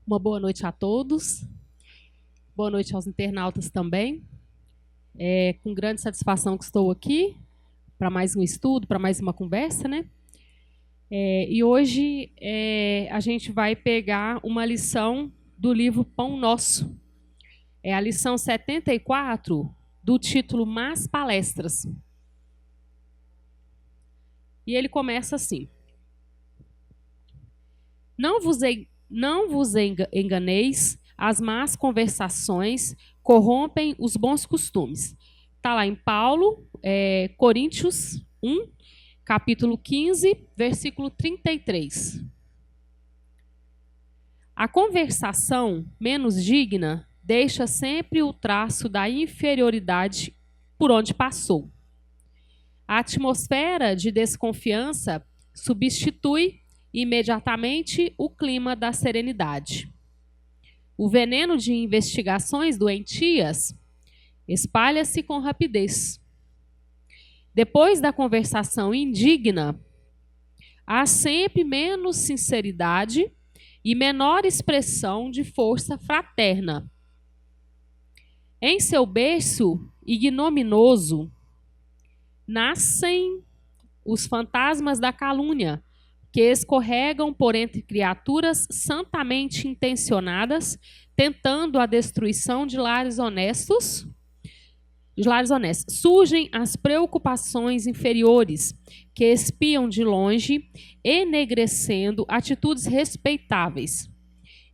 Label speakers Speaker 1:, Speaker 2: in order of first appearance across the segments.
Speaker 1: Uma boa noite a todos. Boa noite aos internautas também. É com grande satisfação que estou aqui para mais um estudo, para mais uma conversa, né? E hoje a gente vai pegar uma lição do livro Pão Nosso. É a lição 74 do título Más Palestras. E ele começa assim: Não vos enganeis, as más conversações corrompem os bons costumes. Está lá em Paulo, Coríntios 1, capítulo 15, versículo 33. A conversação menos digna deixa sempre o traço da inferioridade por onde passou. A atmosfera de desconfiança substitui imediatamente o clima da serenidade. O veneno de investigações doentias espalha-se com rapidez. Depois da conversação indigna, há sempre menos sinceridade e menor expressão de força fraterna. Em seu berço ignominioso, nascem os fantasmas da calúnia, que escorregam por entre criaturas santamente intencionadas, tentando a destruição de lares honestos. Surgem as preocupações inferiores, que espiam de longe, enegrecendo atitudes respeitáveis.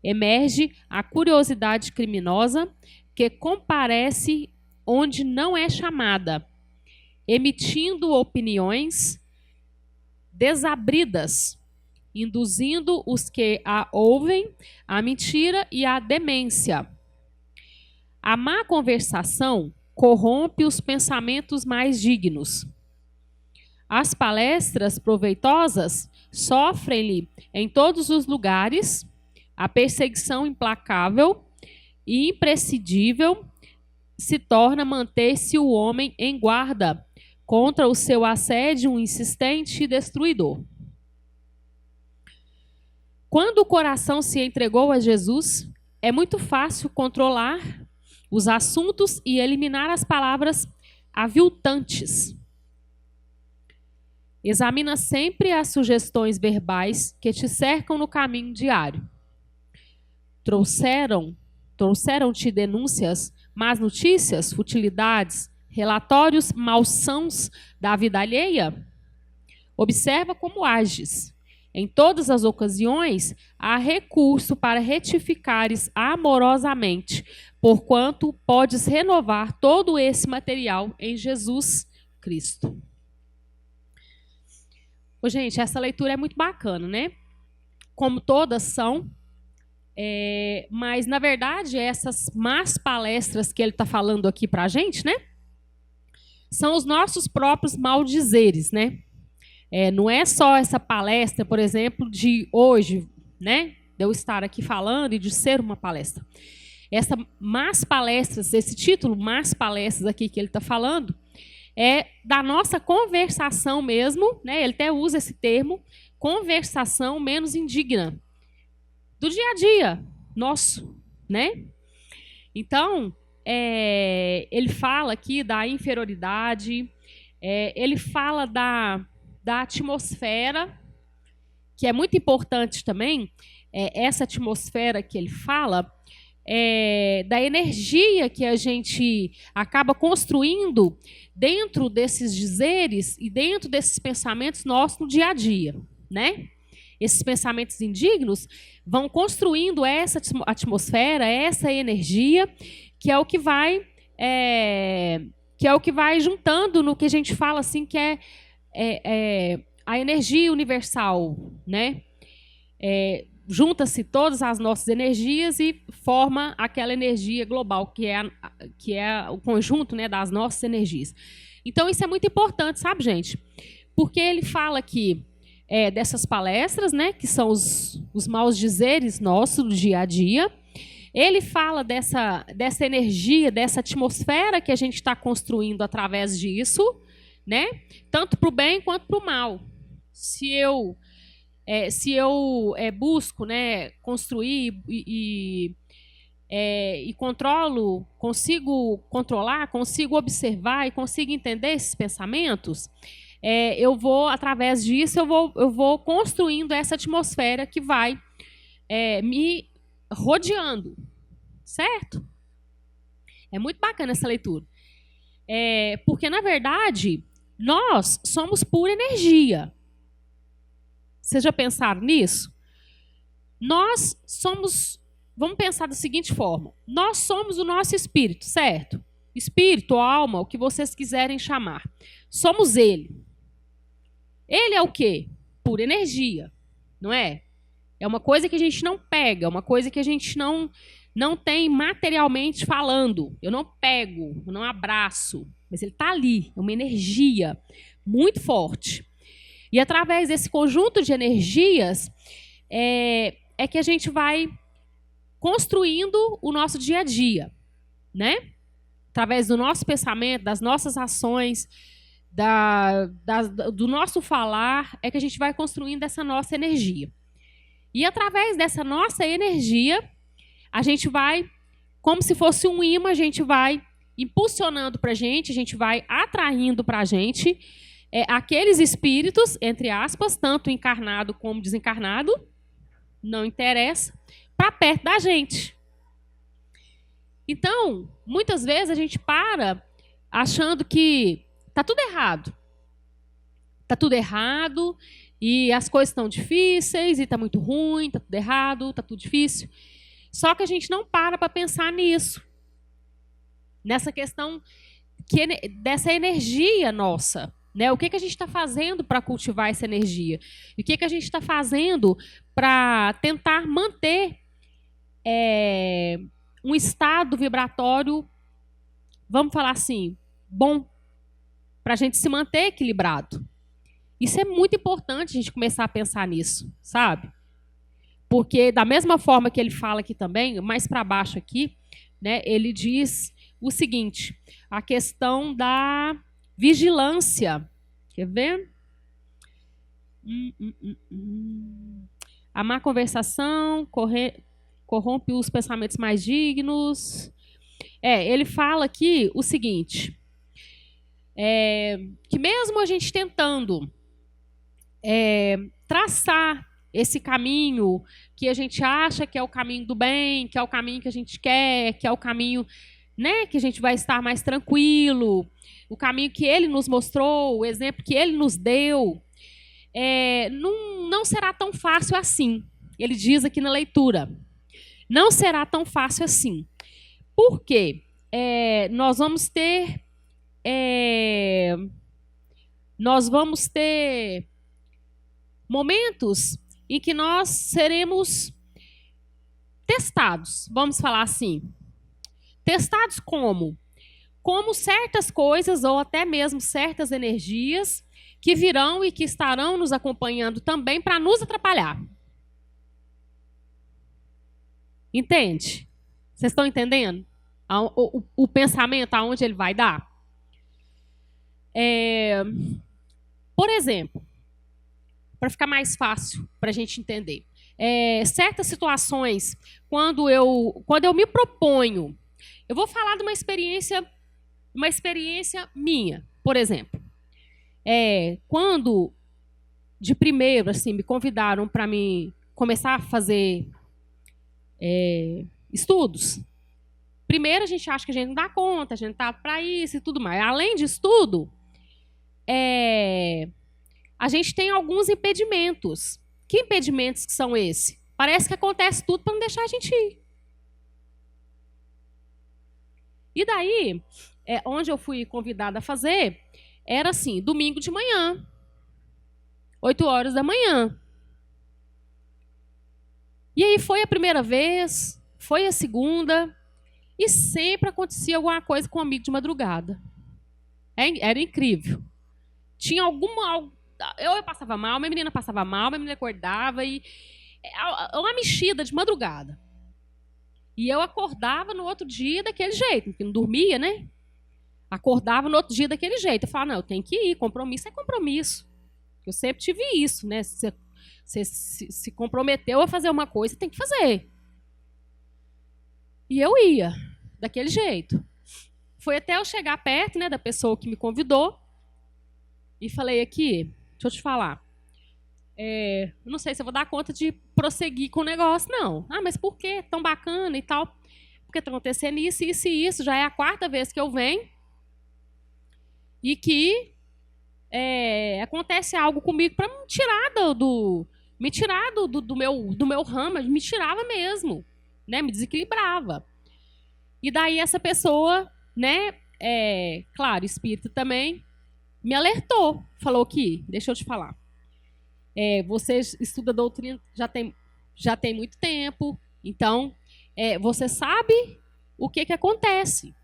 Speaker 1: Emerge a curiosidade criminosa, que comparece onde não é chamada, emitindo opiniões desabridas, induzindo os que a ouvem à mentira e à demência. A má conversação corrompe os pensamentos mais dignos. As palestras proveitosas sofrem-lhe em todos os lugares a perseguição implacável e imprescindível se torna manter-se o homem em guarda contra o seu assédio insistente e destruidor. Quando o coração se entregou a Jesus, é muito fácil controlar os assuntos e eliminar as palavras aviltantes. Examina sempre as sugestões verbais que te cercam no caminho diário. Trouxeram-te denúncias, más notícias, futilidades, relatórios malsãos da vida alheia? Observa como ages. Em todas as ocasiões, há recurso para retificares amorosamente, porquanto podes renovar todo esse material em Jesus Cristo. Gente, essa leitura é muito bacana, né? Como todas são, mas, na verdade, essas más palestras que ele está falando aqui para a gente, né? São os nossos próprios maldizeres, né? Não é só essa palestra, por exemplo, de hoje, né? De eu estar aqui falando e de ser uma palestra. Essa más palestras, esse título, más palestras aqui que ele está falando, é da nossa conversação mesmo, né? Ele até usa esse termo, conversação menos indigna, do dia a dia nosso, né? Então, ele fala aqui da inferioridade, ele fala da atmosfera, que é muito importante também, essa atmosfera que ele fala, da energia que a gente acaba construindo dentro desses dizeres e dentro desses pensamentos nossos no dia a dia, né? Esses pensamentos indignos vão construindo essa atmosfera, essa energia, que é o que vai juntando no que a gente fala assim, que é a energia universal, né? Junta-se todas as nossas energias e forma aquela energia global, que é o conjunto, né, das nossas energias. Então, isso é muito importante, sabe, gente? Porque ele fala aqui dessas palestras, né, que são os maus dizeres nossos do dia a dia. Ele fala dessa energia, dessa atmosfera que a gente está construindo através disso, né? Tanto para o bem quanto para o mal. Se eu se eu busco, né, construir e controlo, consigo controlar, consigo observar e consigo entender esses pensamentos, eu vou, através disso, eu vou construindo essa atmosfera que vai me rodeando, certo? É muito bacana essa leitura. Porque, na verdade, nós somos pura energia. Vocês já pensaram nisso? Nós somos... Vamos pensar da seguinte forma. Nós somos o nosso espírito, certo? Espírito, alma, o que vocês quiserem chamar. Somos ele. Ele é o quê? Pura energia, não é? É uma coisa que a gente não pega, uma coisa que a gente não tem materialmente falando. Eu não pego, eu não abraço, mas ele está ali, é uma energia muito forte. E através desse conjunto de energias é que a gente vai construindo o nosso dia a dia, né? Através do nosso pensamento, das nossas ações, do nosso falar, é que a gente vai construindo essa nossa energia. E através dessa nossa energia, a gente vai, como se fosse um imã, a gente vai impulsionando para a gente vai atraindo para a gente aqueles espíritos, entre aspas, tanto encarnado como desencarnado, não interessa, para perto da gente. Então, muitas vezes a gente para achando que está tudo errado. Está tudo errado e as coisas estão difíceis e está muito ruim, está tudo errado, está tudo difícil. Só que a gente não para pensar nisso. Nessa questão dessa energia nossa. Né? O que a gente está fazendo para cultivar essa energia? E o que a gente está fazendo para tentar manter um estado vibratório, vamos falar assim, bom, para a gente se manter equilibrado. Isso é muito importante a gente começar a pensar nisso, sabe? Porque da mesma forma que ele fala aqui também, mais para baixo aqui, né, ele diz o seguinte, a questão da vigilância. Quer ver? A má conversação corrompe os pensamentos mais dignos. Ele fala aqui o seguinte, que mesmo a gente tentando traçar esse caminho que a gente acha que é o caminho do bem, que é o caminho que a gente quer, que é o caminho, né, que a gente vai estar mais tranquilo, o caminho que ele nos mostrou, o exemplo que ele nos deu, não será tão fácil assim. Ele diz aqui na leitura, não será tão fácil assim. Por quê? Nós vamos ter momentos em que nós seremos testados, vamos falar assim. Testados como? Como certas coisas ou até mesmo certas energias que virão e que estarão nos acompanhando também para nos atrapalhar. Entende? Vocês estão entendendo o pensamento aonde ele vai dar? Por exemplo, para ficar mais fácil para a gente entender, certas situações, quando eu me proponho, eu vou falar de uma experiência minha, por exemplo. Quando, de primeiro, assim, me convidaram para mim começar a fazer estudos, primeiro a gente acha que a gente não dá conta, a gente está para isso e tudo mais. Além de estudo, a gente tem alguns impedimentos. Que impedimentos que são esses? Parece que acontece tudo para não deixar a gente ir. E daí, onde eu fui convidada a fazer, era assim, domingo de manhã, 8 horas da manhã. E aí foi a primeira vez, foi a segunda, e sempre acontecia alguma coisa com um amigo de madrugada. Era incrível. Tinha eu passava mal, minha menina passava mal, minha menina acordava, e uma mexida de madrugada. E eu acordava no outro dia daquele jeito, porque não dormia, né? Acordava no outro dia daquele jeito. Eu falava, não, eu tenho que ir, compromisso é compromisso. Eu sempre tive isso, né? Você Você se comprometeu a fazer uma coisa, tem que fazer. E eu ia, daquele jeito. Foi até eu chegar perto, né, da pessoa que me convidou e falei aqui, deixa eu te falar, não sei se eu vou dar conta de prosseguir com o negócio, não. Ah, mas por quê? Tão bacana e tal. Porque está acontecendo isso, isso e isso. Já é a 4ª vez que eu venho. E que acontece algo comigo para me tirar do meu ramo, me tirava mesmo, né? Me desequilibrava. E daí essa pessoa, né? Claro, espírito também, me alertou. Falou que, deixa eu te falar, você estuda doutrina já tem muito tempo, então você sabe o que acontece.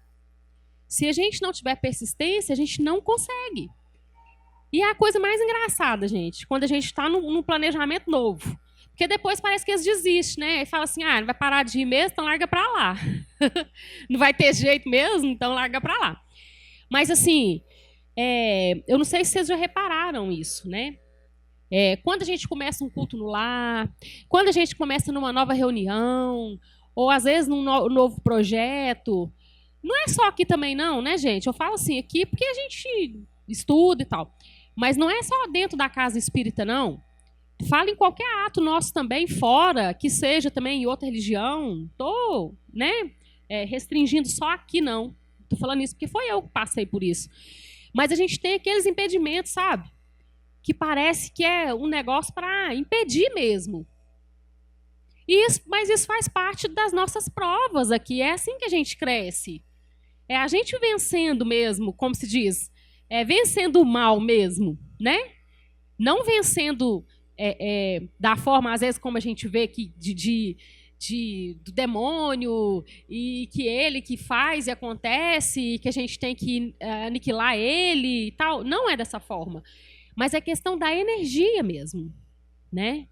Speaker 1: Se a gente não tiver persistência, a gente não consegue. E é a coisa mais engraçada, gente, quando a gente está num planejamento novo. Porque depois parece que eles desistem, né? E fala assim, não vai parar de ir mesmo, então larga para lá. Não vai ter jeito mesmo, então larga para lá. Mas, assim, eu não sei se vocês já repararam isso, né? Quando a gente começa um culto no lar, quando a gente começa numa nova reunião, ou às vezes num novo projeto, não é só aqui também não, né, gente? Eu falo assim aqui porque a gente estuda e tal. Mas não é só dentro da casa espírita, não. Fala em qualquer ato nosso também, fora, que seja também em outra religião. Estou, né, restringindo só aqui, não. Estou falando isso porque foi eu que passei por isso. Mas a gente tem aqueles impedimentos, sabe? Que parece que é um negócio para impedir mesmo. Mas isso faz parte das nossas provas aqui. É assim que a gente cresce. É a gente vencendo mesmo, como se diz, vencendo o mal mesmo, né? Não vencendo da forma, às vezes, como a gente vê que do demônio, e que ele que faz e acontece, e que a gente tem que aniquilar ele e tal. Não é dessa forma. Mas é questão da energia mesmo, né?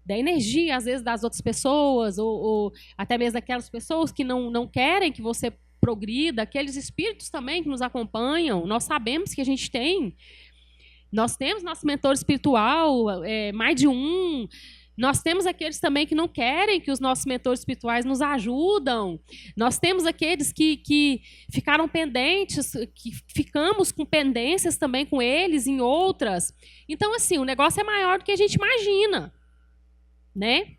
Speaker 1: Da energia, às vezes, das outras pessoas, ou até mesmo daquelas pessoas que não querem que você progrida, aqueles espíritos também que nos acompanham. Nós sabemos que a gente tem. Nós temos nosso mentor espiritual, mais de um. Nós temos aqueles também que não querem que os nossos mentores espirituais nos ajudam. Nós temos aqueles que ficaram pendentes, que ficamos com pendências também com eles em outras. Então, assim, o negócio é maior do que a gente imagina, né?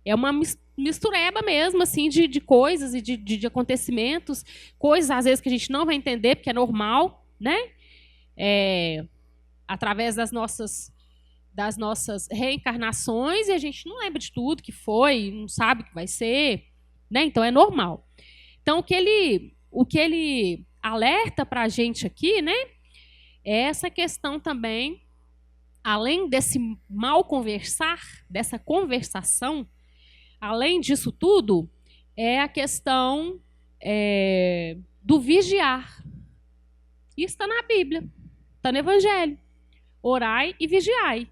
Speaker 1: É uma mistureba mesmo, assim, de coisas e de acontecimentos, coisas, às vezes, que a gente não vai entender, porque é normal, né? Através das nossas reencarnações, e a gente não lembra de tudo que foi, não sabe o que vai ser, né? Então é normal. Então o que ele alerta para a gente aqui, né? É essa questão também, além desse mal conversar, dessa conversação, além disso tudo, é a questão do vigiar. Isso está na Bíblia, está no Evangelho. Orai e vigiai.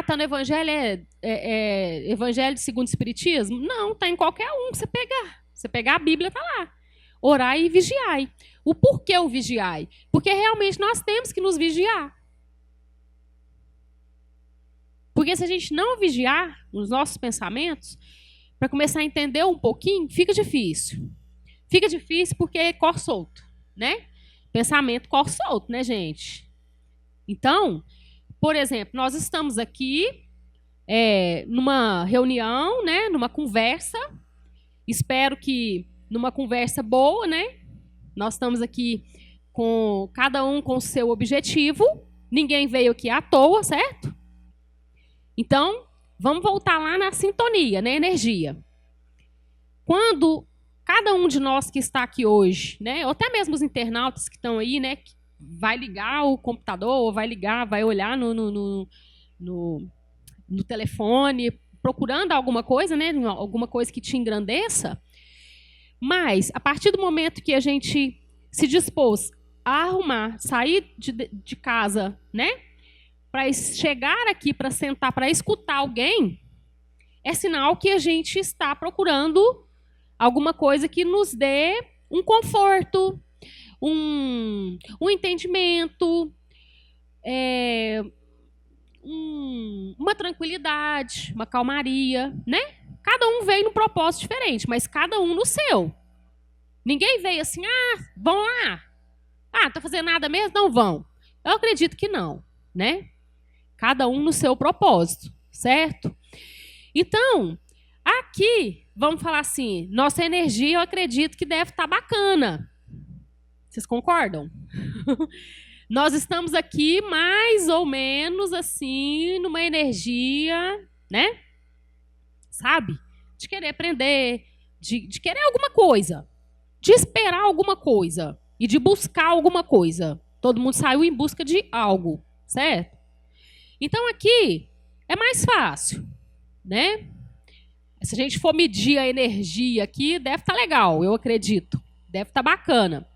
Speaker 1: Tá no Evangelho, Evangelho segundo o Espiritismo? Não, tá em qualquer um que você pegar. Você pegar a Bíblia, tá lá. Orai e vigiai. O porquê o vigiai? Porque realmente nós temos que nos vigiar. Porque se a gente não vigiar os nossos pensamentos, para começar a entender um pouquinho, fica difícil. Fica difícil porque corre solto, né? Pensamento corre solto, né, gente? Então, por exemplo, nós estamos aqui numa reunião, né, numa conversa. Espero que numa conversa boa, né? Nós estamos aqui com cada um com o seu objetivo. Ninguém veio aqui à toa, certo? Então, vamos voltar lá na sintonia, né, energia. Quando cada um de nós que está aqui hoje, né, ou até mesmo os internautas que estão aí, né, vai ligar o computador, ou vai olhar no telefone, procurando alguma coisa, né? Alguma coisa que te engrandeça. Mas, a partir do momento que a gente se dispôs a arrumar, sair de casa, né? Para chegar aqui, para sentar, para escutar alguém, é sinal que a gente está procurando alguma coisa que nos dê um conforto, um entendimento, uma tranquilidade, uma calmaria, né? Cada um veio num propósito diferente, mas cada um no seu. Ninguém veio assim, vão lá. Não tá fazendo nada mesmo? Não vão. Eu acredito que não, né? Cada um no seu propósito, certo? Então, aqui, vamos falar assim, nossa energia eu acredito que deve estar bacana. Vocês concordam? Nós estamos aqui mais ou menos assim, numa energia, né? Sabe? De querer aprender, de querer alguma coisa, de esperar alguma coisa e de buscar alguma coisa. Todo mundo saiu em busca de algo, certo? Então aqui é mais fácil, né? Se a gente for medir a energia aqui, deve estar legal, eu acredito. Deve estar bacana.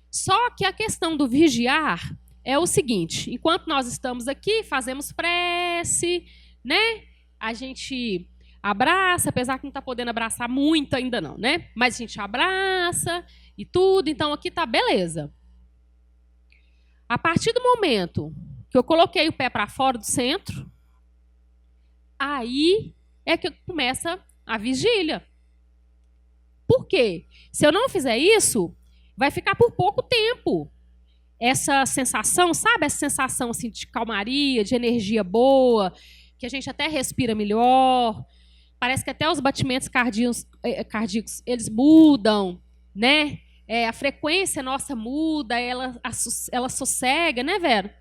Speaker 1: Só que a questão do vigiar é o seguinte: enquanto nós estamos aqui, fazemos prece, né? A gente abraça, apesar que não está podendo abraçar muito ainda não, né? Mas a gente abraça e tudo, então aqui tá beleza. A partir do momento que eu coloquei o pé para fora do centro, aí é que começa a vigília. Por quê? Se eu não fizer isso, vai ficar por pouco tempo. Essa sensação, sabe? Essa sensação assim, de calmaria, de energia boa, que a gente até respira melhor. Parece que até os batimentos cardíacos eles mudam, né? A frequência nossa muda, ela sossega, né, Vera?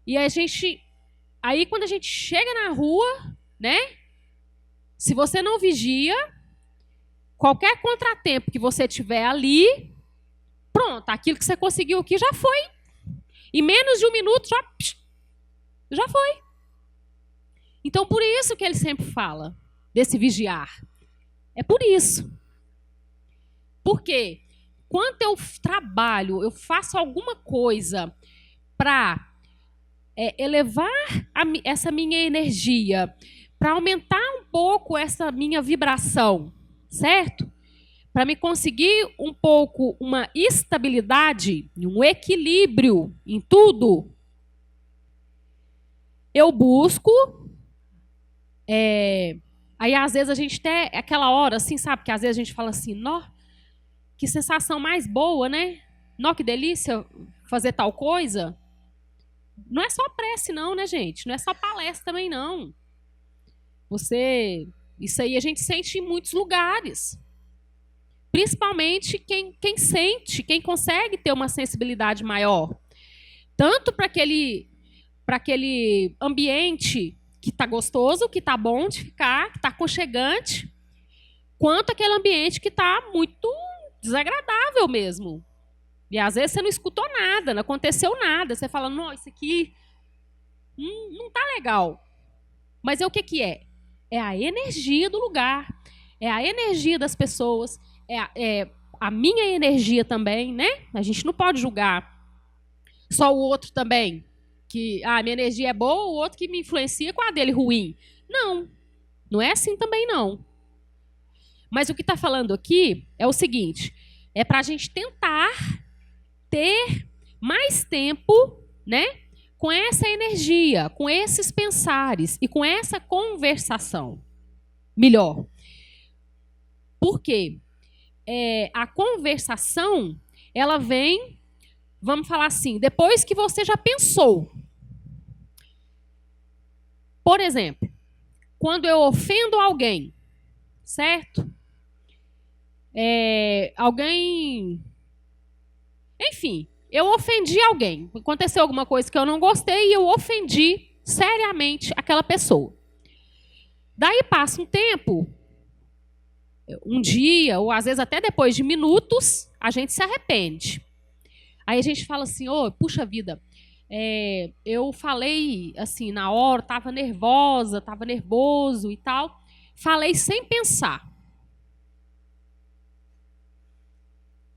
Speaker 1: E aí quando a gente chega na rua, né? Se você não vigia, qualquer contratempo que você tiver ali, pronto, aquilo que você conseguiu aqui já foi. Em menos de 1 minuto já foi. Então, por isso que ele sempre fala desse vigiar. É por isso. Porque quando eu trabalho, eu faço alguma coisa para elevar essa minha energia, para aumentar um pouco essa minha vibração, certo? Para me conseguir um pouco uma estabilidade, um equilíbrio em tudo, eu busco. Aí, às vezes, a gente tem aquela hora, assim, sabe? Que às vezes a gente fala assim, nó, que sensação mais boa, né? Nó, que delícia fazer tal coisa. Não é só prece, não, né, gente? Não é só palestra também, não. Isso aí a gente sente em muitos lugares. Principalmente quem sente, quem consegue ter uma sensibilidade maior. Tanto para aquele ambiente que está gostoso, que está bom de ficar, que está aconchegante, quanto aquele ambiente que está muito desagradável mesmo. E às vezes você não escutou nada, não aconteceu nada. Você fala, não, isso aqui não está legal. Mas o que é? É a energia do lugar, é a energia das pessoas, é a minha energia também, né? A gente não pode julgar só o outro também. Que a minha energia é boa, o outro que me influencia com a dele ruim. Não, não é assim também não. Mas o que está falando aqui é o seguinte, é para a gente tentar ter mais tempo, né, com essa energia, com esses pensares e com essa conversação melhor. Por quê? A conversação, ela vem, vamos falar assim, depois que você já pensou. Por exemplo, quando eu ofendo alguém, certo? Enfim, eu ofendi alguém. Aconteceu alguma coisa que eu não gostei e eu ofendi seriamente aquela pessoa. Daí passa um tempo, um dia, ou às vezes até depois de minutos, a gente se arrepende. Aí a gente fala assim, puxa vida, eu falei assim, na hora, estava nervosa, estava nervoso e tal. Falei sem pensar.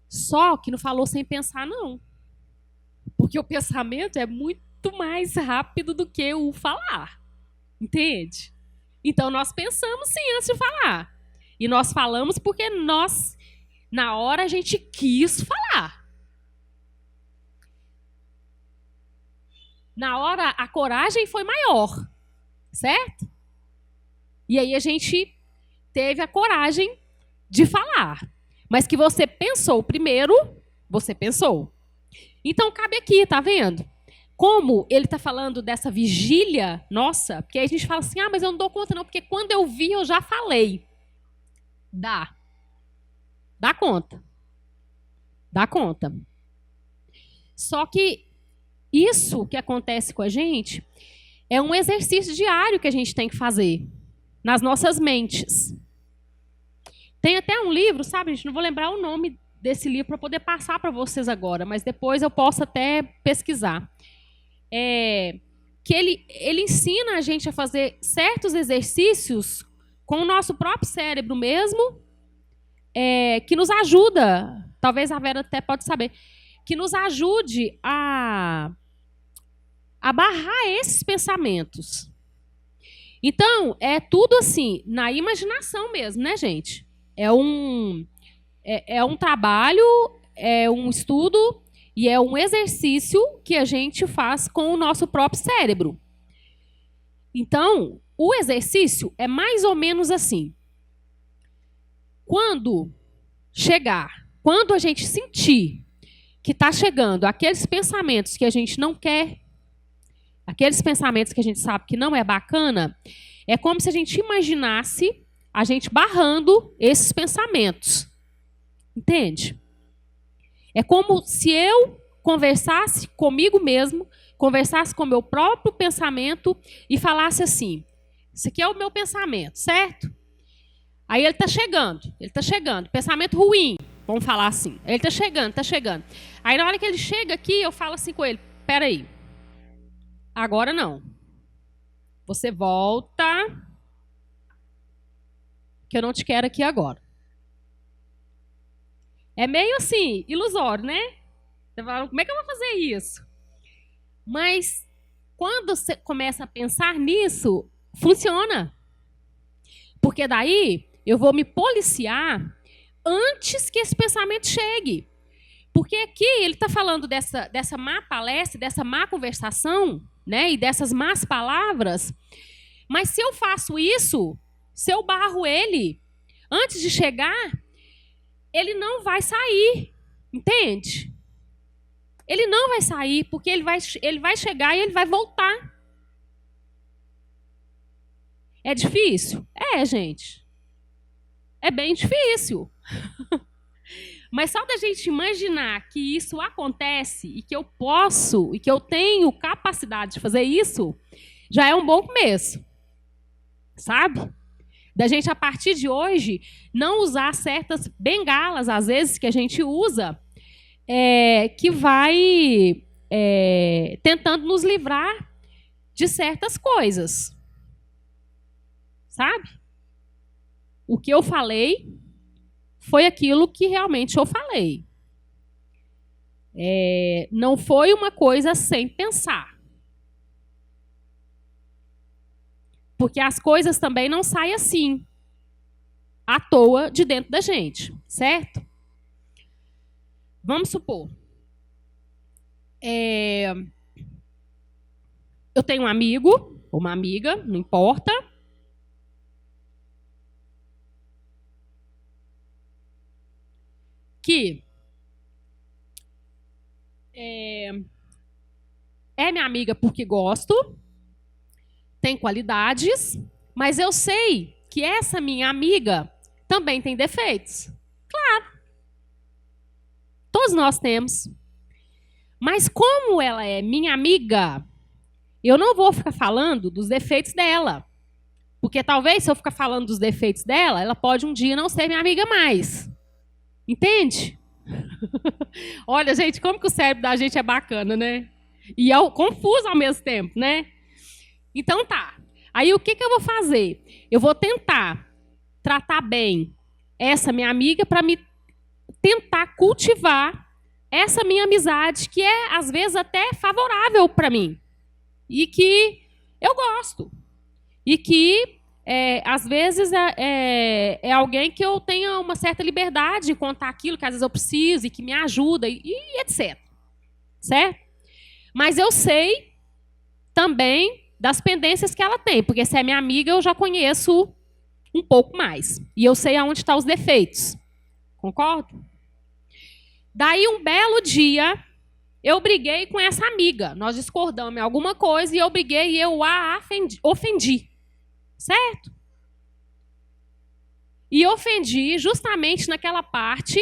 Speaker 1: Só que não falou sem pensar, não. Porque o pensamento é muito mais rápido do que o falar. Entende? Então, nós pensamos sim antes de falar. E nós falamos porque na hora, a gente quis falar. Na hora, a coragem foi maior, certo? E aí a gente teve a coragem de falar. Mas que você pensou primeiro, você pensou. Então, cabe aqui, tá vendo? Como ele está falando dessa vigília nossa, porque aí a gente fala assim, mas eu não dou conta não, porque quando eu vi, eu já falei. Dá. Dá conta. Dá conta. Só que isso que acontece com a gente é um exercício diário que a gente tem que fazer nas nossas mentes. Tem até um livro, sabe, gente, não vou lembrar o nome desse livro para poder passar para vocês agora, mas depois eu posso até pesquisar. Que ele ensina a gente a fazer certos exercícios com o nosso próprio cérebro mesmo, que nos ajuda, talvez a Vera até pode saber, que nos ajude a barrar esses pensamentos. Então, é tudo assim, na imaginação mesmo, né, gente? É um trabalho, é um estudo e é um exercício que a gente faz com o nosso próprio cérebro. Então, o exercício é mais ou menos assim. Quando a gente sentir que está chegando aqueles pensamentos que a gente não quer, aqueles pensamentos que a gente sabe que não é bacana, é como se a gente imaginasse a gente barrando esses pensamentos. Entende? É como se eu conversasse comigo mesmo, conversasse com o meu próprio pensamento e falasse assim, isso aqui é o meu pensamento, certo? Aí ele está chegando, pensamento ruim, vamos falar assim. Ele está chegando. Aí na hora que ele chega aqui, eu falo assim com ele, peraí, agora não. Você volta, que eu não te quero aqui agora. É meio assim, ilusório, né? Você fala, como é que eu vou fazer isso? Mas quando você começa a pensar nisso, funciona. Porque daí eu vou me policiar antes que esse pensamento chegue. Porque aqui ele está falando dessa má palestra, dessa má conversação, né? E dessas más palavras. Mas se eu faço isso, se eu barro ele, antes de chegar, ele não vai sair, entende? Ele não vai sair, porque ele vai chegar e ele vai voltar. É difícil? É, gente. É bem difícil. Mas só da gente imaginar que isso acontece e que eu posso, e que eu tenho capacidade de fazer isso, já é um bom começo. Sabe? Da gente, a partir de hoje, não usar certas bengalas, às vezes, que a gente usa, que vai tentando nos livrar de certas coisas. Sabe? O que eu falei foi aquilo que realmente eu falei. Não foi uma coisa sem pensar. Porque as coisas também não saem assim, à toa, de dentro da gente, certo? Vamos supor. Eu tenho um amigo, ou uma amiga, não importa. Que é minha amiga porque gosto, tem qualidades, mas eu sei que essa minha amiga também tem defeitos. Claro. Todos nós temos. Mas como ela é minha amiga, eu não vou ficar falando dos defeitos dela. Porque talvez, se eu ficar falando dos defeitos dela, ela pode um dia não ser minha amiga mais. Entende? Olha, gente, como que o cérebro da gente é bacana, né? E é confuso ao mesmo tempo, né? Então tá. Aí o que eu vou fazer? Eu vou tentar tratar bem essa minha amiga para me tentar cultivar essa minha amizade, que é, às vezes, até favorável para mim. E que eu gosto. E que, às vezes, é alguém que eu tenha uma certa liberdade de contar aquilo que, às vezes, eu preciso e que me ajuda, e etc. Certo? Mas eu sei também das pendências que ela tem, porque se é minha amiga, eu já conheço um pouco mais. E eu sei aonde estão os defeitos. Concordo? Daí, um belo dia, eu briguei com essa amiga. Nós discordamos em alguma coisa e eu briguei e eu a ofendi. Certo? E ofendi justamente naquela parte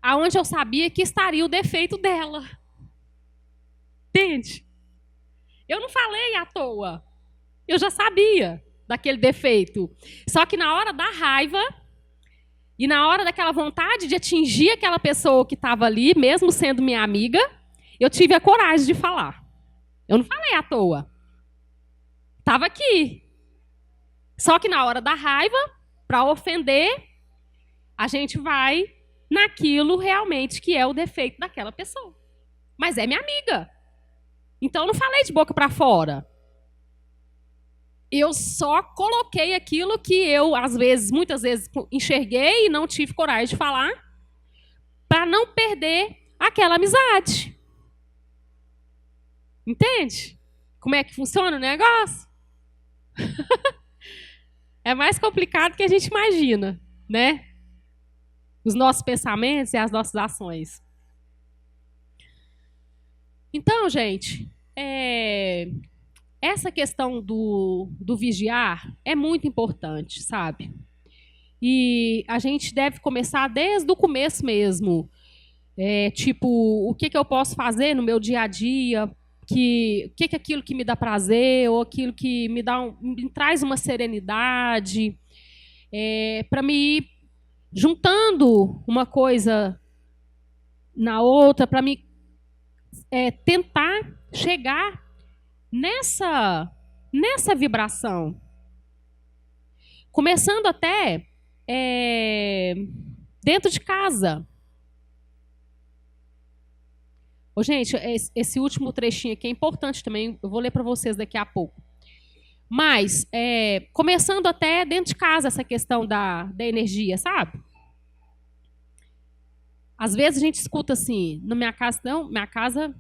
Speaker 1: aonde eu sabia que estaria o defeito dela. Entende? Eu não falei à toa. Eu já sabia daquele defeito. Só que na hora da raiva e na hora daquela vontade de atingir aquela pessoa que estava ali, mesmo sendo minha amiga, eu tive a coragem de falar. Eu não falei à toa. Estava aqui. Só que na hora da raiva, para ofender, a gente vai naquilo realmente que é o defeito daquela pessoa. Mas é minha amiga. Então eu não falei de boca para fora. Eu só coloquei aquilo que eu, às vezes, muitas vezes, enxerguei e não tive coragem de falar, para não perder aquela amizade. Entende? Como é que funciona o negócio? É mais complicado do que a gente imagina, né? Os nossos pensamentos e as nossas ações. Então, gente, essa questão do vigiar é muito importante, sabe? E a gente deve começar desde o começo mesmo. Tipo, o que eu posso fazer no meu dia a dia, o que é aquilo que me dá prazer, ou aquilo que me traz uma serenidade, para me ir juntando uma coisa na outra, para me tentar chegar nessa vibração. Começando até dentro de casa. Gente, esse último trechinho aqui é importante também, eu vou ler para vocês daqui a pouco. Mas, começando até dentro de casa, essa questão da energia, sabe? Às vezes a gente escuta assim, na minha casa, não, minha casa,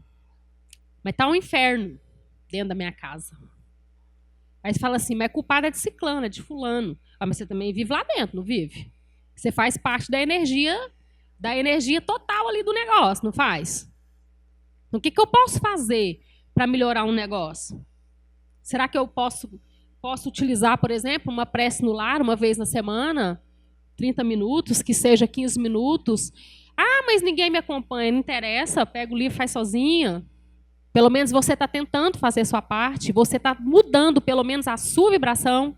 Speaker 1: mas tá um inferno dentro da minha casa. Aí você fala assim, mas é culpada é de ciclano, é de fulano. Mas você também vive lá dentro, não vive? Você faz parte da energia total ali do negócio, não faz? Então, o que eu posso fazer para melhorar um negócio? Será que eu posso utilizar, por exemplo, uma prece no lar uma vez na semana? 30 minutos, que seja 15 minutos. Ah, mas ninguém me acompanha, não interessa, pega o livro e faz sozinha. Pelo menos você está tentando fazer a sua parte, você está mudando pelo menos a sua vibração.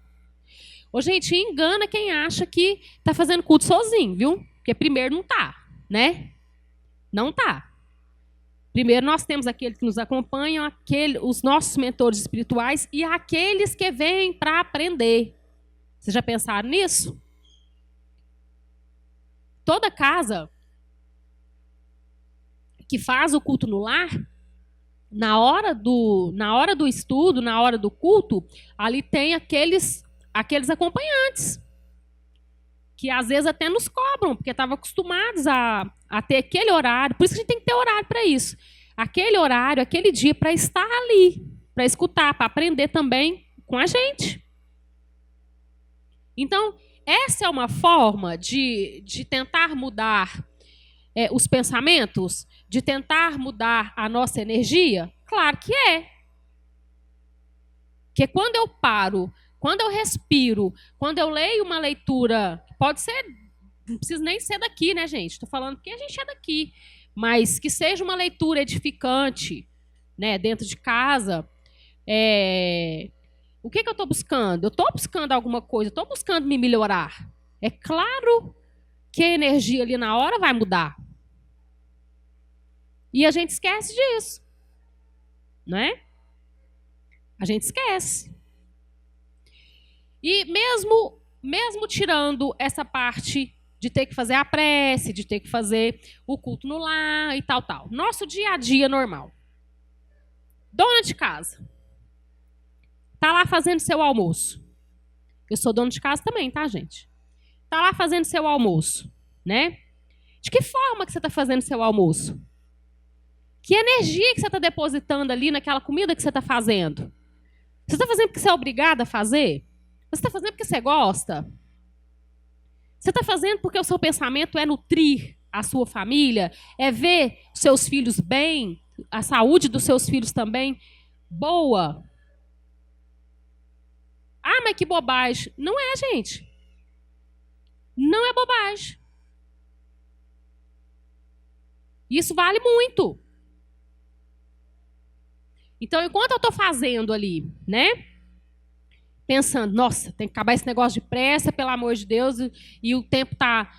Speaker 1: Ô, gente, engana quem acha que está fazendo culto sozinho, viu? Porque primeiro não está, né? Não está. Primeiro nós temos aqueles que nos acompanham, os nossos mentores espirituais e aqueles que vêm para aprender. Vocês já pensaram nisso? Toda casa que faz o culto no lar, na hora do estudo, na hora do culto, ali tem aqueles acompanhantes que às vezes até nos cobram, porque estavam acostumados a ter aquele horário. Por isso que a gente tem que ter horário para isso. Aquele horário, aquele dia para estar ali, para escutar, para aprender também com a gente. Então, essa é uma forma de tentar mudar os pensamentos, de tentar mudar a nossa energia? Claro que é. Porque quando eu paro, quando eu respiro, quando eu leio uma leitura, pode ser, não precisa nem ser daqui, né, gente? Estou falando porque a gente é daqui. Mas que seja uma leitura edificante, né, dentro de casa. O que eu estou buscando? Eu estou buscando alguma coisa, estou buscando me melhorar. É claro que a energia ali na hora vai mudar. E a gente esquece disso. Não é? A gente esquece. E mesmo tirando essa parte de ter que fazer a prece, de ter que fazer o culto no lar e tal. Nosso dia a dia normal. Dona de casa. Tá lá fazendo seu almoço. Eu sou dona de casa também, tá, gente? Tá lá fazendo seu almoço, né? De que forma que você está fazendo seu almoço? Que energia que você está depositando ali naquela comida que você está fazendo? Você está fazendo porque você é obrigado a fazer? Você está fazendo porque você gosta? Você está fazendo porque o seu pensamento é nutrir a sua família? É ver seus filhos bem? A saúde dos seus filhos também boa? Ah, mas que bobagem. Não é, gente. Não é bobagem. Isso vale muito. Então, enquanto eu estou fazendo ali, né? Pensando, nossa, tem que acabar esse negócio depressa, pelo amor de Deus, e o tempo tá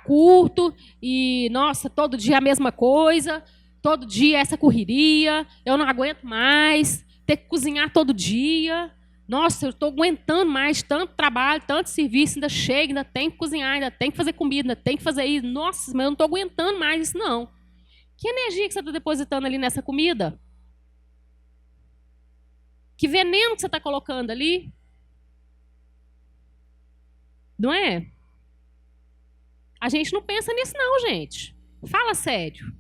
Speaker 1: curto, e, nossa, todo dia a mesma coisa, todo dia essa correria, eu não aguento mais, ter que cozinhar todo dia. Nossa, eu estou aguentando mais tanto trabalho, tanto serviço, ainda chega, ainda tem que cozinhar, ainda tem que fazer comida, ainda tem que fazer isso. Nossa, mas eu não estou aguentando mais isso, não. Que energia que você está depositando ali nessa comida? Que veneno que você está colocando ali? Não é? A gente não pensa nisso não, gente. Fala sério.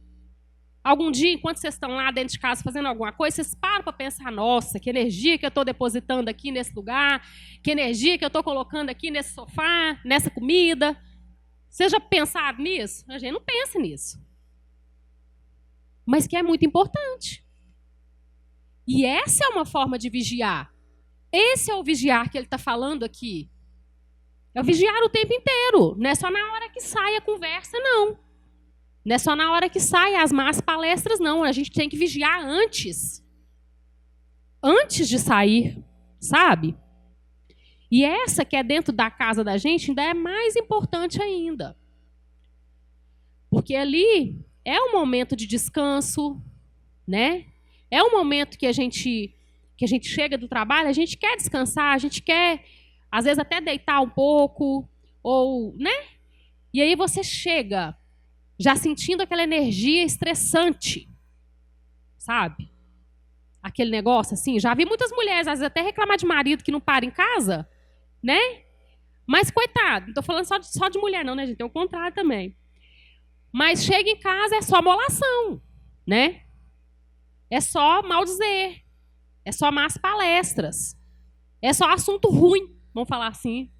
Speaker 1: Algum dia, enquanto vocês estão lá dentro de casa fazendo alguma coisa, vocês param para pensar, nossa, que energia que eu estou depositando aqui nesse lugar, que energia que eu estou colocando aqui nesse sofá, nessa comida. Vocês já pensaram nisso? A gente não pensa nisso. Mas que é muito importante. E essa é uma forma de vigiar. Esse é o vigiar que ele está falando aqui. É o vigiar o tempo inteiro. Não é só na hora que sai a conversa, não. Não é só na hora que sai as más palestras, não. A gente tem que vigiar antes. Antes de sair, sabe? E essa que é dentro da casa da gente ainda é mais importante ainda. Porque ali é um momento de descanso, né? É um momento que a gente chega do trabalho, a gente quer descansar, a gente quer, às vezes, até deitar um pouco, ou, né? E aí você chega já sentindo aquela energia estressante, sabe? Aquele negócio assim. Já vi muitas mulheres, às vezes, até reclamar de marido que não para em casa, né? Mas, coitado, não estou falando só de mulher, não, né, gente? Tem o contrário também. Mas chega em casa, é só molação, né? É só mal dizer. É só más palestras. É só assunto ruim, vamos falar assim.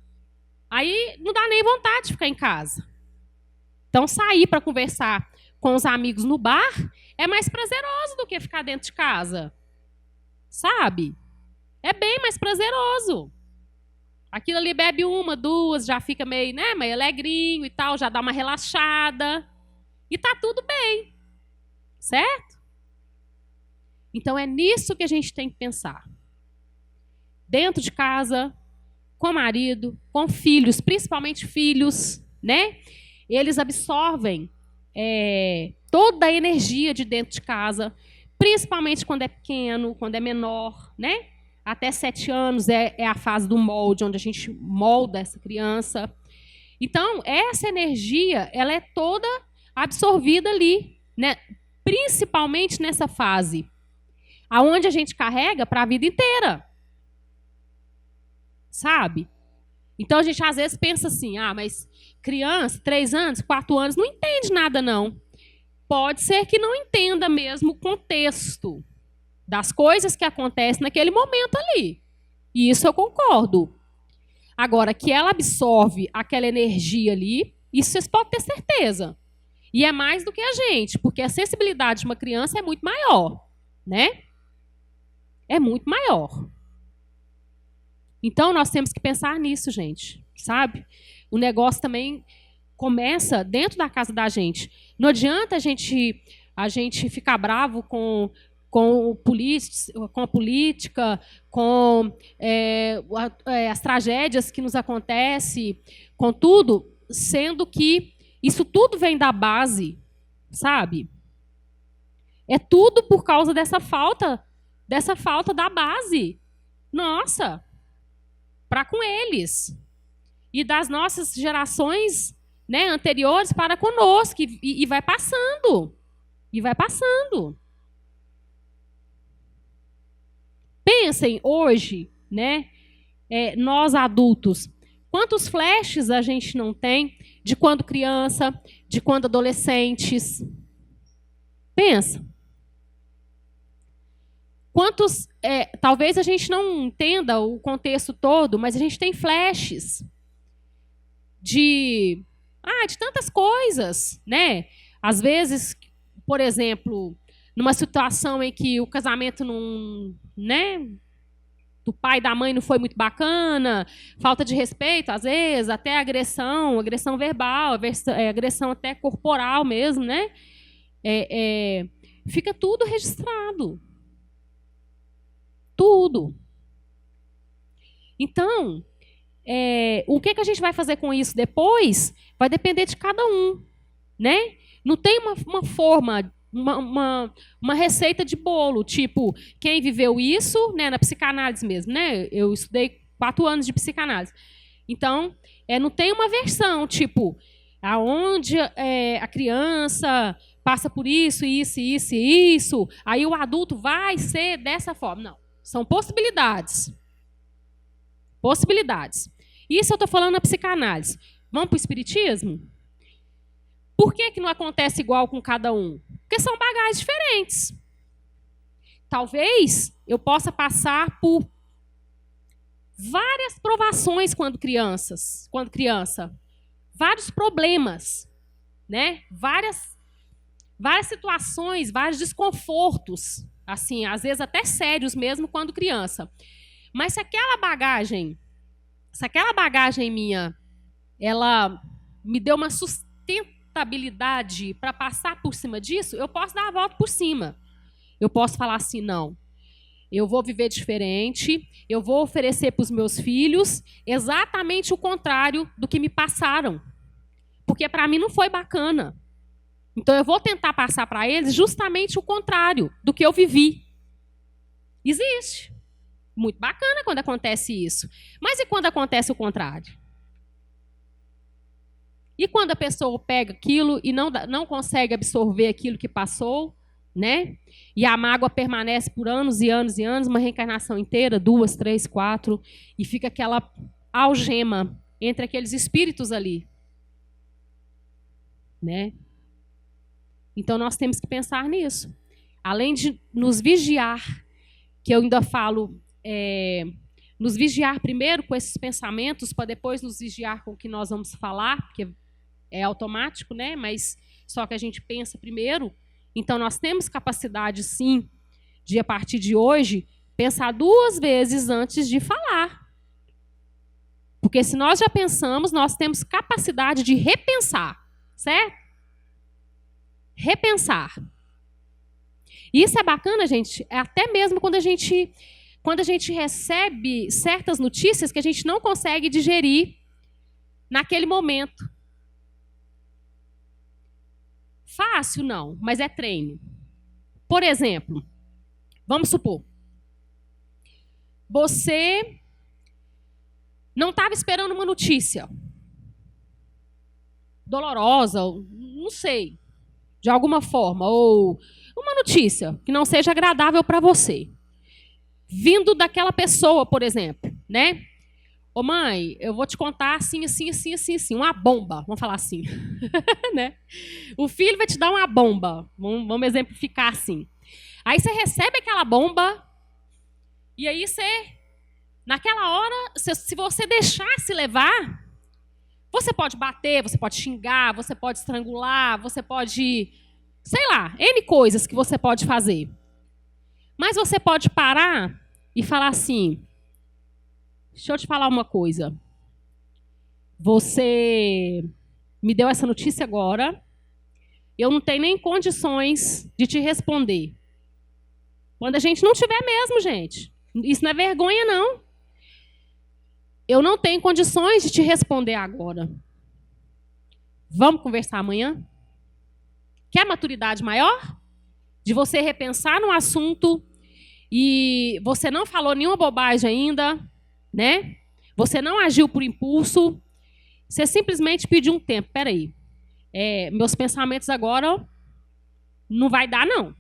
Speaker 1: Aí não dá nem vontade de ficar em casa. Então, sair para conversar com os amigos no bar é mais prazeroso do que ficar dentro de casa. Sabe? É bem mais prazeroso. Aquilo ali bebe uma, duas, já fica meio, né, meio alegrinho e tal, já dá uma relaxada. E tá tudo bem. Certo? Então, é nisso que a gente tem que pensar. Dentro de casa, com o marido, com filhos, principalmente filhos, né? Eles absorvem toda a energia de dentro de casa, principalmente quando é pequeno, quando é menor, né? Até 7 anos é a fase do molde, onde a gente molda essa criança. Então, essa energia, ela é toda absorvida ali, né? Principalmente nessa fase, aonde a gente carrega para a vida inteira. Sabe? Então, a gente às vezes pensa assim, mas criança, 3 anos, 4 anos, não entende nada, não. Pode ser que não entenda mesmo o contexto das coisas que acontecem naquele momento ali. E isso eu concordo. Agora, que ela absorve aquela energia ali, isso vocês podem ter certeza. E é mais do que a gente, porque a sensibilidade de uma criança é muito maior, né? É muito maior. Então, nós temos que pensar nisso, gente, sabe? O negócio também começa dentro da casa da gente. Não adianta a gente ficar bravo com a política, com as tragédias que nos acontecem, com tudo, sendo que isso tudo vem da base, sabe? É tudo por causa dessa falta da base. Nossa! Para com eles. E das nossas gerações, né, anteriores para conosco. E vai passando. E vai passando. Pensem hoje, né, nós adultos, quantos flashes a gente não tem de quando criança, de quando adolescentes. Pensa. Talvez a gente não entenda o contexto todo, mas a gente tem flashes de tantas coisas, né? Às vezes, por exemplo, numa situação em que o casamento não, né, do pai e da mãe não foi muito bacana, falta de respeito, às vezes, até agressão verbal, agressão até corporal mesmo, né? Fica tudo registrado. Tudo. Então, o que a gente vai fazer com isso depois vai depender de cada um, né? Não tem uma forma, uma receita de bolo, tipo, quem viveu isso, né, na psicanálise mesmo, né? Eu estudei 4 anos de psicanálise. Então, não tem uma versão, tipo, aonde a criança passa por isso, isso, isso e isso, aí o adulto vai ser dessa forma. Não, são possibilidades. Possibilidades. Isso eu estou falando na psicanálise. Vamos para o espiritismo? Por que não acontece igual com cada um? Porque são bagagens diferentes. Talvez eu possa passar por várias provações quando criança, vários problemas, né? Várias situações, vários desconfortos, assim, às vezes até sérios mesmo quando criança. Mas se aquela bagagem minha, ela me deu uma sustentabilidade para passar por cima disso, eu posso dar a volta por cima. Eu posso falar assim, não, eu vou viver diferente, eu vou oferecer para os meus filhos exatamente o contrário do que me passaram. Porque para mim não foi bacana. Então eu vou tentar passar para eles justamente o contrário do que eu vivi. Existe. Muito bacana quando acontece isso. Mas e quando acontece o contrário? E quando a pessoa pega aquilo e não consegue absorver aquilo que passou, né? E a mágoa permanece por anos e anos e anos, uma reencarnação inteira, 2, 3, 4, e fica aquela algema entre aqueles espíritos ali, né? Então nós temos que pensar nisso. Além de nos vigiar, que eu ainda falo, nos vigiar primeiro com esses pensamentos, para depois nos vigiar com o que nós vamos falar, porque é automático, né? Mas só que a gente pensa primeiro. Então, nós temos capacidade, sim, de, a partir de hoje, pensar 2 vezes antes de falar. Porque se nós já pensamos, nós temos capacidade de repensar, certo? Repensar. E isso é bacana, gente, até mesmo quando a gente recebe certas notícias que a gente não consegue digerir naquele momento. Fácil não, mas é treino. Por exemplo, vamos supor, você não estava esperando uma notícia dolorosa, não sei, de alguma forma, ou uma notícia que não seja agradável para você, vindo daquela pessoa, por exemplo, né? Ô mãe, eu vou te contar assim, assim, assim, assim, assim, uma bomba, vamos falar assim, né? O filho vai te dar uma bomba, vamos exemplificar assim. Aí você recebe aquela bomba, e aí naquela hora, se você deixar se levar, você pode bater, você pode xingar, você pode estrangular, você pode, sei lá, N coisas que você pode fazer. Mas você pode parar e falar assim, deixa eu te falar uma coisa. Você me deu essa notícia agora, eu não tenho nem condições de te responder. Quando a gente não tiver mesmo, gente. Isso não é vergonha, não. Eu não tenho condições de te responder agora. Vamos conversar amanhã? Quer maturidade maior? De você repensar no assunto e você não falou nenhuma bobagem ainda, né? Você não agiu por impulso. Você simplesmente pediu um tempo. Peraí, meus pensamentos agora não vai dar, não.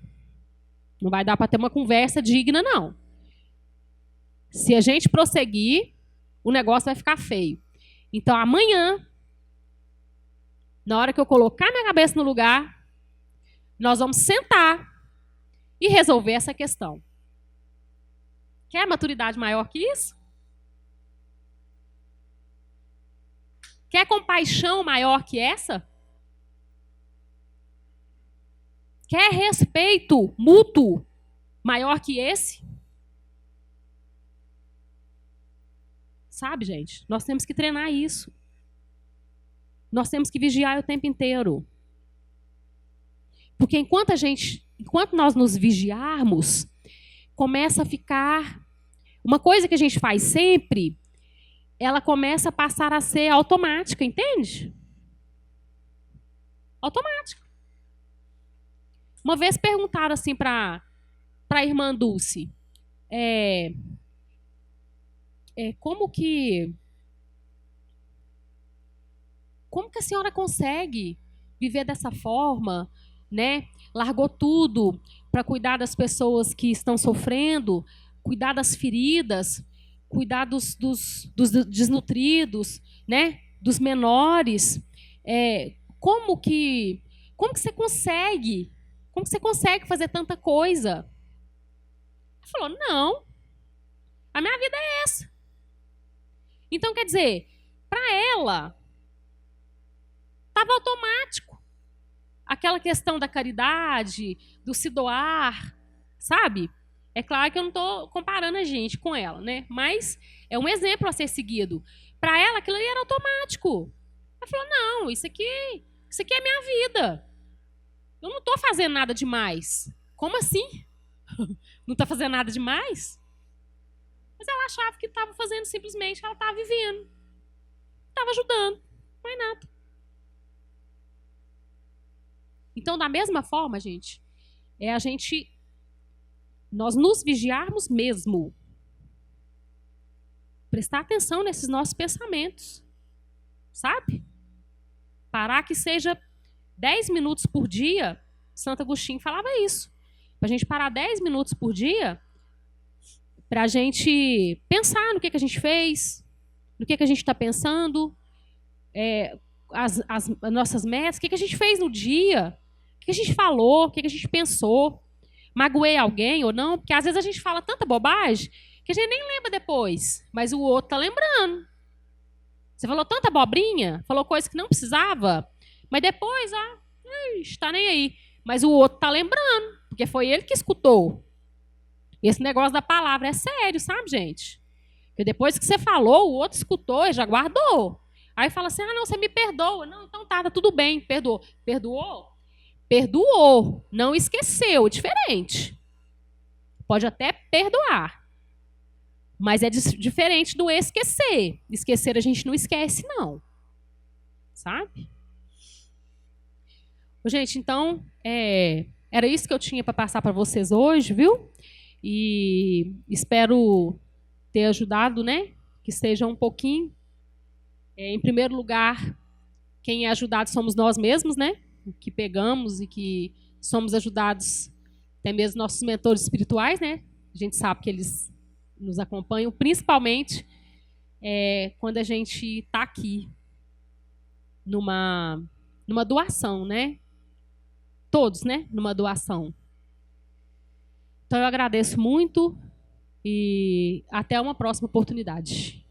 Speaker 1: Não vai dar para ter uma conversa digna, não. Se a gente prosseguir, o negócio vai ficar feio. Então, amanhã, na hora que eu colocar minha cabeça no lugar, nós vamos sentar e resolver essa questão. Quer maturidade maior que isso? Quer compaixão maior que essa? Quer respeito mútuo maior que esse? Sabe, gente? Nós temos que treinar isso. Nós temos que vigiar o tempo inteiro. Porque enquanto nós nos vigiarmos, começa a ficar... Uma coisa que a gente faz sempre, ela começa a passar a ser automática, entende? Automática. Uma vez perguntaram assim para a irmã Dulce, como que a senhora consegue viver dessa forma, né? Largou tudo para cuidar das pessoas que estão sofrendo, cuidar das feridas, cuidar dos desnutridos, né? Dos menores. Como que você consegue? Como que você consegue fazer tanta coisa? Ela falou, não, a minha vida é essa. Então, quer dizer, para ela, estava automático. Aquela questão da caridade, do se doar, sabe? É claro que eu não estou comparando a gente com ela, né? Mas é um exemplo a ser seguido. Para ela, aquilo ali era automático. Ela falou, não, isso aqui é minha vida. Eu não estou fazendo nada demais. Como assim? Não está fazendo nada demais? Mas ela achava que estava fazendo simplesmente, ela estava vivendo. Estava ajudando. Mais nada. Então, da mesma forma, gente, nós nos vigiarmos mesmo. Prestar atenção nesses nossos pensamentos. Sabe? Parar que seja 10 minutos por dia. Santo Agostinho falava isso. Para a gente parar 10 minutos por dia, para a gente pensar no que a gente fez, no que a gente está pensando, as nossas metas, o que a gente fez no dia, o que a gente falou, o que a gente pensou. Magoei alguém ou não? Porque às vezes a gente fala tanta bobagem que a gente nem lembra depois, mas o outro está lembrando. Você falou tanta abobrinha, falou coisa que não precisava, mas depois, está nem aí. Mas o outro está lembrando, porque foi ele que escutou. Esse negócio da palavra é sério, sabe, gente? Porque depois que você falou, o outro escutou e já guardou. Aí fala assim, não, você me perdoa. Não, então tá tudo bem, perdoou. Perdoou? Perdoou, não esqueceu, diferente. Pode até perdoar, mas é diferente do esquecer. Esquecer a gente não esquece, não. Sabe? Gente, então, era isso que eu tinha para passar para vocês hoje, viu? E espero ter ajudado, né? Que seja um pouquinho. Em primeiro lugar, quem é ajudado somos nós mesmos, né? Que pegamos e que somos ajudados, até mesmo nossos mentores espirituais, né? A gente sabe que eles nos acompanham, principalmente quando a gente está aqui numa doação, né? Todos, né? Numa doação. Então eu agradeço muito e até uma próxima oportunidade.